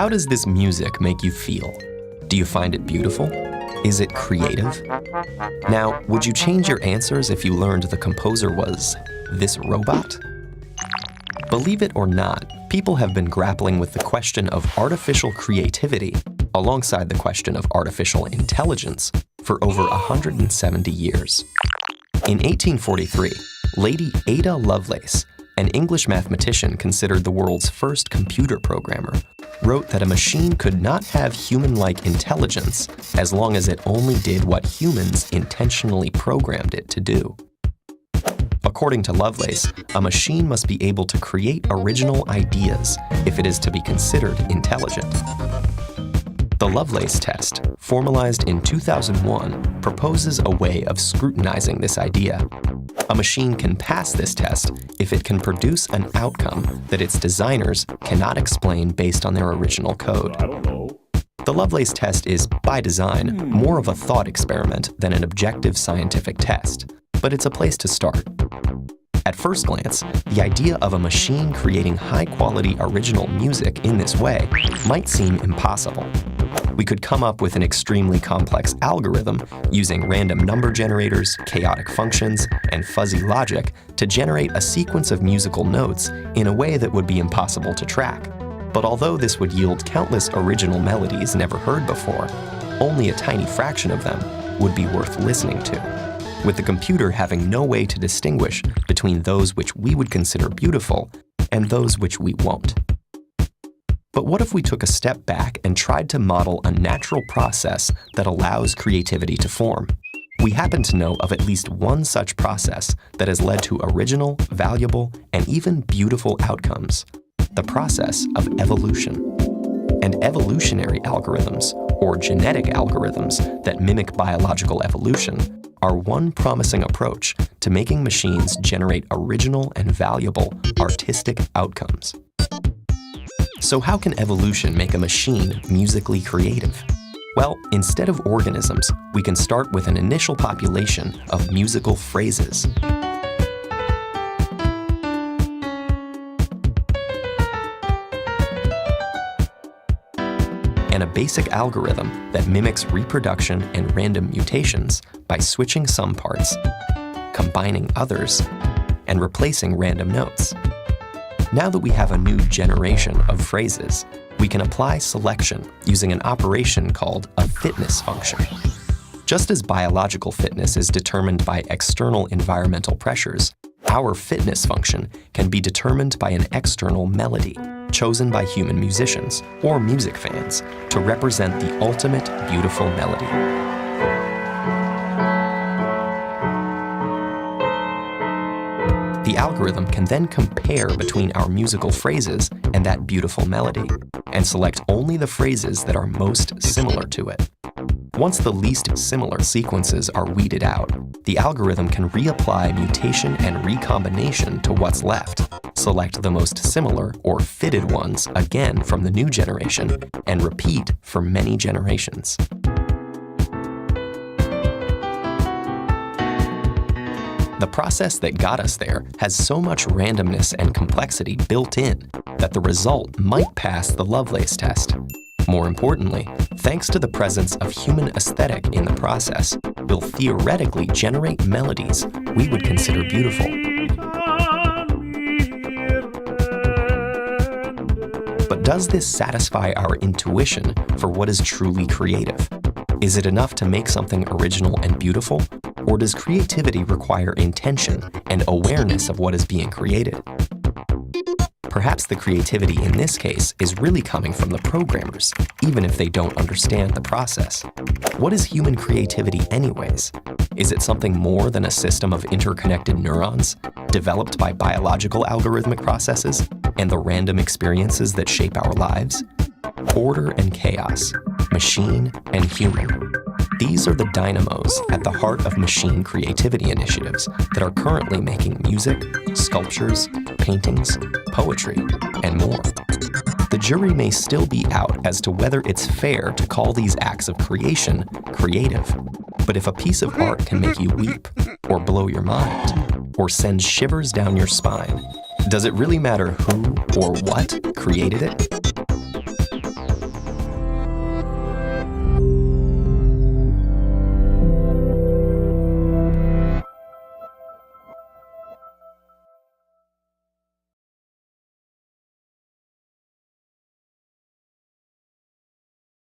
How does this music make you feel? Do you find it beautiful? Is it creative? Now, would you change your answers if you learned the composer was this robot? Believe it or not, people have been grappling with the question of artificial creativity alongside the question of artificial intelligence for over 170 years. In 1843, Lady Ada Lovelace, an English mathematician considered the world's first computer programmer, wrote that a machine could not have human-like intelligence as long as it only did what humans intentionally programmed it to do. According to Lovelace, a machine must be able to create original ideas if it is to be considered intelligent. The Lovelace test, formalized in 2001, proposes a way of scrutinizing this idea. A machine can pass this test if it can produce an outcome that its designers cannot explain based on their original code. The Lovelace test is, by design, more of a thought experiment than an objective scientific test, but it's a place to start. At first glance, the idea of a machine creating high-quality original music in this way might seem impossible. We could come up with an extremely complex algorithm using random number generators, chaotic functions, and fuzzy logic to generate a sequence of musical notes in a way that would be impossible to track. But although this would yield countless original melodies never heard before, only a tiny fraction of them would be worth listening to, with the computer having no way to distinguish between those which we would consider beautiful and those which we won't. But what if we took a step back and tried to model a natural process that allows creativity to form? We happen to know of at least one such process that has led to original, valuable, and even beautiful outcomes: the process of evolution. And evolutionary algorithms, or genetic algorithms that mimic biological evolution, are one promising approach to making machines generate original and valuable artistic outcomes. So how can evolution make a machine musically creative? Well, instead of organisms, we can start with an initial population of musical phrases. And a basic algorithm that mimics reproduction and random mutations by switching some parts, combining others, and replacing random notes. Now that we have a new generation of phrases, we can apply selection using an operation called a fitness function. Just as biological fitness is determined by external environmental pressures, our fitness function can be determined by an external melody chosen by human musicians or music fans to represent the ultimate beautiful melody. The algorithm can then compare between our musical phrases and that beautiful melody, and select only the phrases that are most similar to it. Once the least similar sequences are weeded out, the algorithm can reapply mutation and recombination to what's left, select the most similar or fitted ones again from the new generation, and repeat for many generations. The process that got us there has so much randomness and complexity built in that the result might pass the Lovelace test. More importantly, thanks to the presence of human aesthetic in the process, we'll theoretically generate melodies we would consider beautiful. But does this satisfy our intuition for what is truly creative? Is it enough to make something original and beautiful? Or does creativity require intention and awareness of what is being created? Perhaps the creativity in this case is really coming from the programmers, even if they don't understand the process. What is human creativity anyways? Is it something more than a system of interconnected neurons, developed by biological algorithmic processes, and the random experiences that shape our lives? Order and chaos, machine and human. These are the dynamos at the heart of machine creativity initiatives that are currently making music, sculptures, paintings, poetry, and more. The jury may still be out as to whether it's fair to call these acts of creation creative. But if a piece of art can make you weep, or blow your mind, or send shivers down your spine, does it really matter who or what created it?